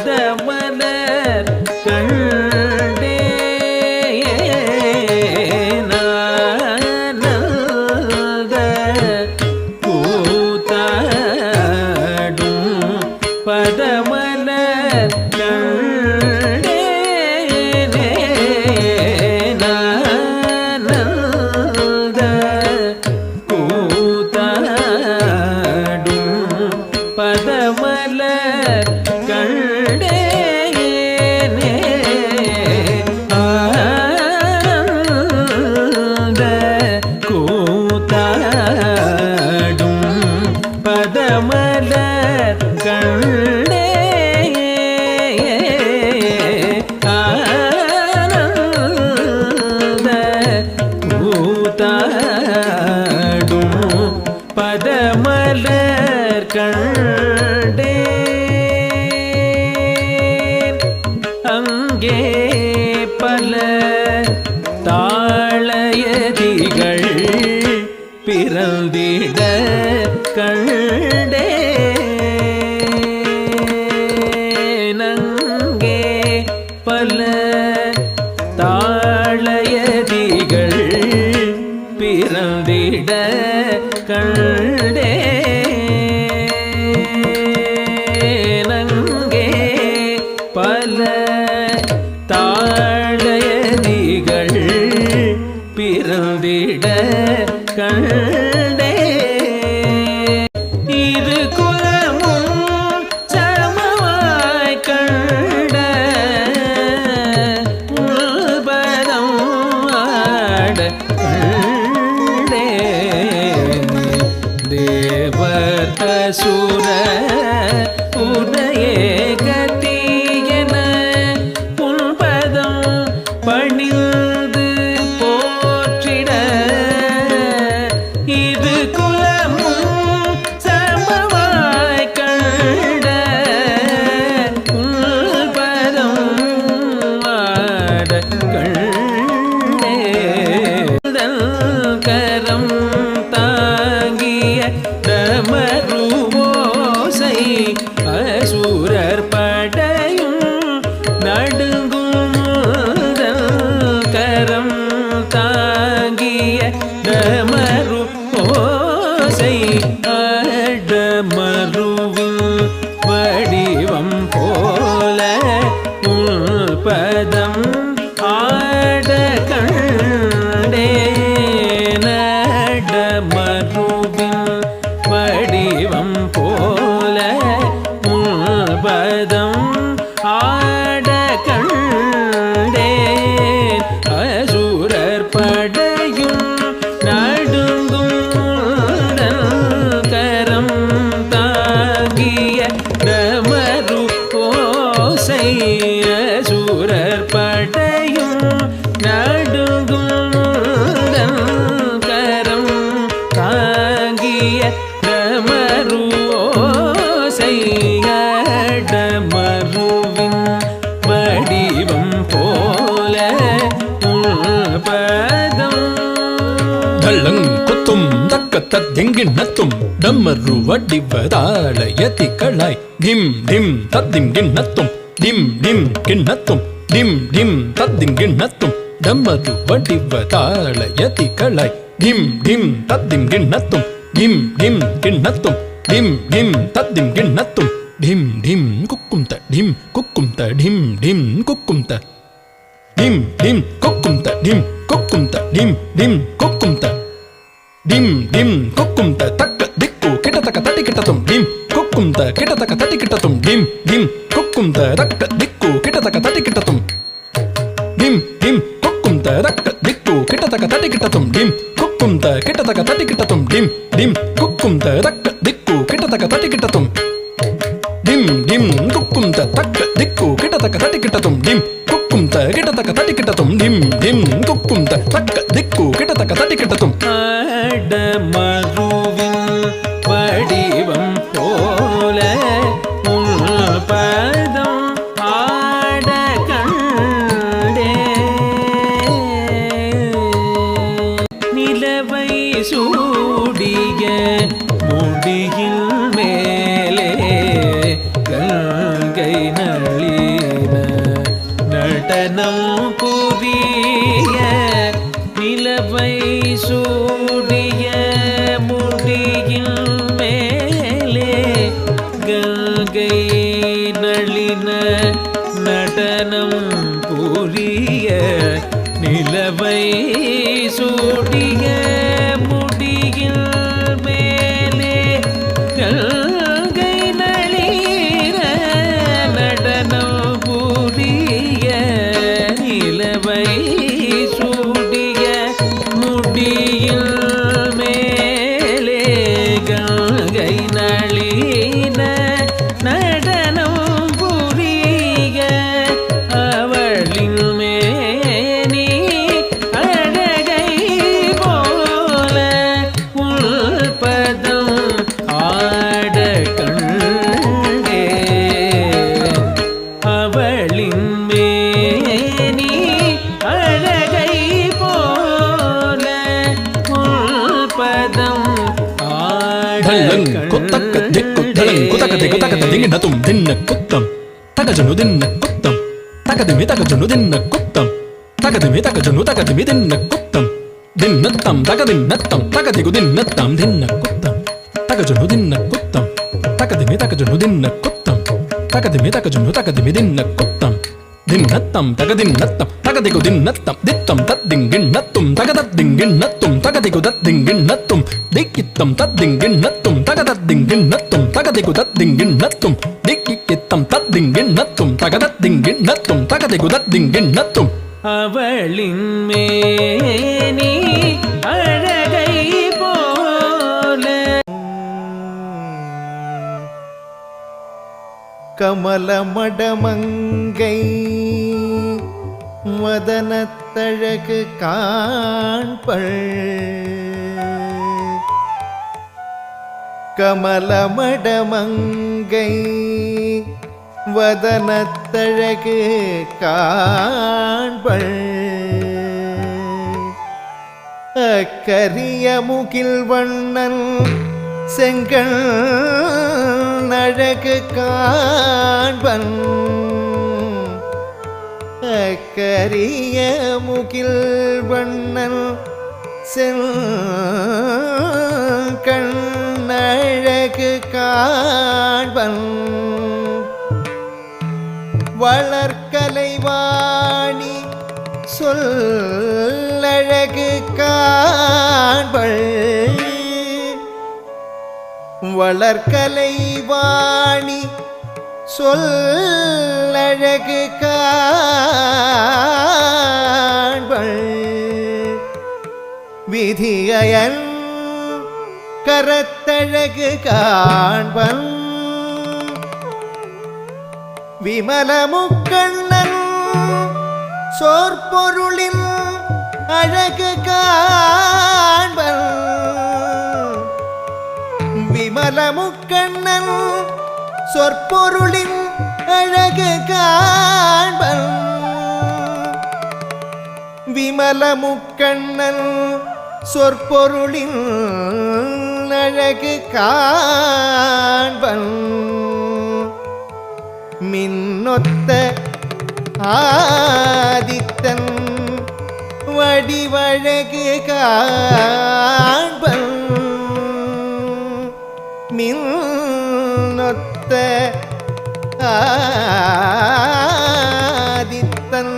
பதமலர் கண்டே நானந்த கூத்தாடும் பதமலர் கண்டே நானந்த கூத்தாடும் பதமலர் கண்டேனே ஆனந்த கூத்தாடும் பதமலர் கண்டே ஆனந்த கூத்தாடும் பதமலர் கண்டே அங்கே பல தாளயதிகள் பிறந்திட கண்டே நங்கே பல தாளயதிகள் பிறந்திட கண்டே நங்கே பல தாளயதிகள் பிறந்திட கண்டே இரு குலமும் சமமாய் கண்ட உள்பதம் ஆட கண்டே தேவர் அசுர உதயே கத்தியன உள்பதம் பணிந்து போற்றிட இது குலமும் சமமாய் கண்ட உள்பதம் ஆட கண்டே கரம் தாங்கிய டமருவோசை அசுரர் படையும் நடுங்கும் கரம் தாங்கிய டமருவோசை அடமருவின் வடிவம் போல உள்பதம் ஆட கண்டே நடமருவின் வடிவம் போல உள்பதம் ஆட கண்டே அசுரர் படையும் நடுங்கும் கரம் தாங்கிய டமரு ஓசை அசுரர் படையும் நடுங்கும் கரம் தாங்கிய டமரு ஓசை டமருவின் வடிவம் போல உள்பதம் தள்ளங்குத்தும் தக்கத்தெங்கிண்ணத்தும் டமரு வடிவதாளயதிகளாய் டிம் டிம் தத்திங்கிண்ணத்தும் டிம் டிம் கிண்ணத்தும் டிம் டிம் தத்திங்கிண்ணத்தும் டமரு வடிவதாளயதிகளாய் டிம் டிம் தத்திங்கிண்ணத்தும் டிம் டிம் கிண்ணத்தும் டிம் டிம் தத்திங்கிண்ணத்தும் டிம் டிம் குக்கும் த டிம் குக்கும் த டிம் டிம் குக்கும் த டிம் டிம் குக்கும் த டிம் குக்கும் த டிம் டிம் குக்கும் த டிம் டிம் குக்கும் த தக்க திக்கு கிட்டத்தக்க தட்டி கிட்டத்தும் டிம் குக்கும் த கிட்டத்தக்க தட்டி கிட்டத்தும் டிம் டிம் குக்கும் த தக்க திக்கு கிட்டத்தக்க தட்டி கிட்டத்தும் டிம் டிம் குக்கும் த தக்க திக்கு கிட்டத்தக்க தட்டி கிட்டத்தும் டிம் குக்கும் த கிட்டத்தக்க தட்டி கிட்டத்தும் டிம் டிம் குக்கும் த தக்க திக்கு கிட்டத்தக்க தட்டி கிட்டத்தும் டிம் டிம் குக்கும் த தக்க திக்கு கிட்டத்தக்க தட்டி கிட்டத்தும் டிம் குக்கும் த கிட்டத்தக்க தட்டி கிட்டத்தும் டிம் டிம் குக்கும் த தக்க திக்கு கிட்டத்தக்க தட்டி கிட்டத்தும் அடமருவின் வடிவம் போல உள்பதம் ஆட கண்டே நிலவை சூடிய முடியில் மேல் நிலவை சூடிய முடியில் மேலே கங்கை நளிர நடனம் புரிய நிலவை சூடிய முடியில் மேலே கங்கை நளிர நடனம் புரிய அவளின் மேனி அழகை போல உள்பதம் ஆட கண்டே அவளின் மேனி அழகை போல உள்பதம் ஆட ಧಳ್ಳಂ ಕುತ್ತಕ್ಕ ದಿಕ್ಕು ಧಳಂ ಕುತಕ ದಿಕ್ಕು ತಕತ ದಿಂಗಿನ ತುಂ ದಿನ್ನ ಕುತ್ತಂ ತಗಜನು ದಿನ್ನ ಕುತ್ತಂ ತಕದಿಮಿ ತಗಜನು ದಿನ್ನ ಕುತ್ತಂ ತಕದಿಮಿ ತಗಜನು ತಕದಿಮಿ ದಿನ್ನ ಕುತ್ತಂ ದಿನ್ನತ್ತಂ ತಕದಿನ್ನತ್ತಂ ತಕದಿಗು ದಿನ್ನತ್ತಂ ದಿನ್ನ ಕುತ್ತಂ ತಗಜನು ದಿನ್ನ ಕುತ್ತಂ ತಕದಿಮಿ ತಗಜನು ದಿನ್ನ ಕುತ್ತಂ ತಕದಿಮಿ ತಗಜನು ತಕದಿಮಿ ದಿನ್ನ ಕುತ್ತಂ ದಿನ್ನತ್ತಂ ತಗದಿನ್ನತ್ತಂ ತಗದಿಗು ದಿನ್ನತ್ತಂ ದಿತ್ತಂ ತದ್ದಿಂಗಿನ್ನತ್ತುಂ ತಗದದ್ದಿಂಗಿನ್ನತ್ತುಂ ತಗದಿಗು ದದ್ದಿಂಗಿನ್ನತ್ತುಂ ದಿಕ್ಕಿತ್ತಂ ತದ್ದಿಂಗಿನ್ನತ್ತುಂ ತಗದದ್ದಿಂಗಿನ್ನತ್ತುಂ ತಗದಿಗು ದದ್ದಿಂಗಿನ್ನತ್ತುಂ ದಿಕ್ಕಿತ್ತಂ ತದ್ದಿಂಗಿನ್ನತ್ತುಂ ತಗದದ್ದಿಂಗಿನ್ನತ್ತುಂ ತಗದಿಗು ದದ್ದಿಂಗಿನ್ನತ್ತುಂ அவளின் மேனி அழகை போல கமலமடமங்கை மதனத்தழகு காண்பள் கமலமடமங்கை வதனத்தழகு காண்பள் அக்கரிய முகில் வண்ணன் செங்கண் அழகு காண்பன் அக்கரிய முகில் வண்ணன் செங்கண் அழகு காண்பன் வளர்கலைவாணி சொல்லழகு காண்பள் வளர்கலைவாணி சொல்லழகு காண்பள் விதியன் கரத்தழகு காண்பன் விமலமுக்கண்ணன் சொற்பொருளின் அழகு காண்பன் விமலமுக்கண்ணன் சொற்பொருளின் அழகு காண்பன் விமலமுக்கண்ணன் சொற்பொருளின் அழகு காண்பன் மின்னொத்த ஆதித்தன் வடிவழகு காண்பன் மின்னொத்த ஆதித்தன்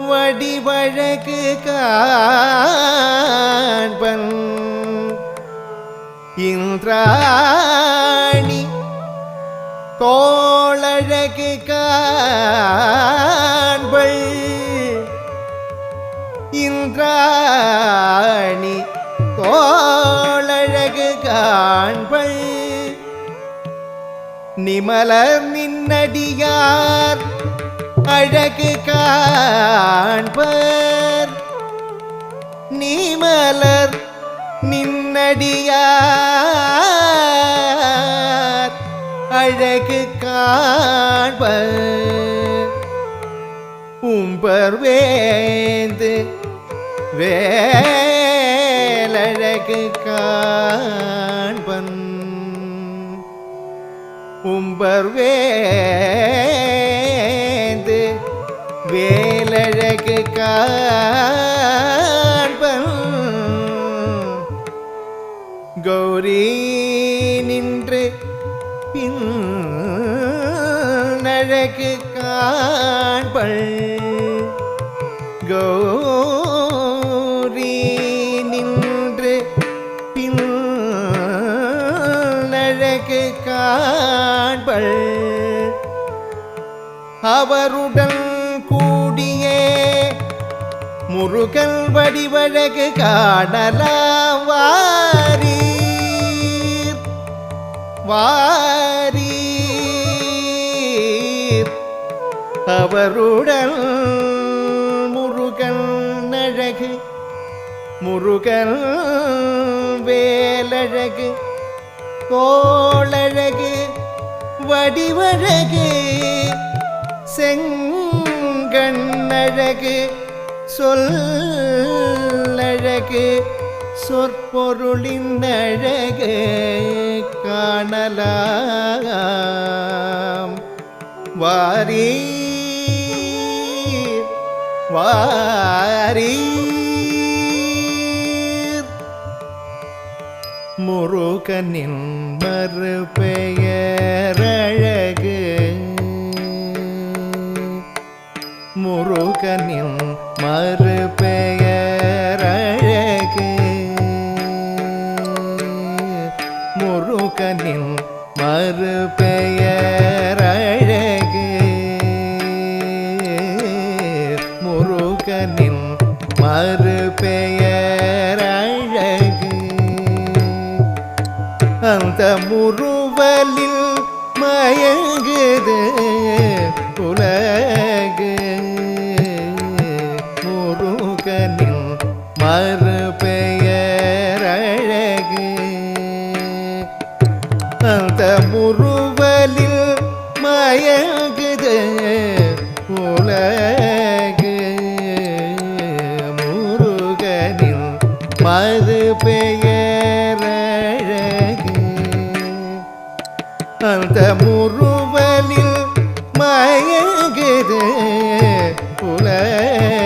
வடிவழகு காண்பன் இந்திராணி தோளழகு காண்பள் இந்திராணி தோளழகு காண்பள் நிமலர் நின்னடியார் அழகு காண்பர் நிமலர் நின்னடியார் அழகு காண்பர் உம்பர் வேந்து வேலழகு காண்பன் உம்பர் வேந்து வேலழகு காண்பன் கௌரி நின்று பின் அழகு காண்பள் கௌரி பின் அழகு காண்பள் அவருடன் கூடிய முருகன் வடிவழகு காணலாம் வாரீர் வாரீர் அவருடன் முருகன் அழகு முருகன் வேலழகு கோளழகு வடிவழகு செங்கண்ணழகு சொல்லழகு சொற்பொருளின் அழகு காணலாம் வாரீர் வாரீர் முருகனின் மறுபெயரழகு முருகனின் மறுபெயரழகு முருகனின் மறுபெயரழகு முருகனின் மறுபெயரழகு அந்த முருவலில் மயங்குது உலகு முருகனின் மறுபெயரழகு அந்த முருவலில் மயங்குது உலகு முருகனின் மறுபெயரழகு அந்த முருவலில் மயங்குது உலகு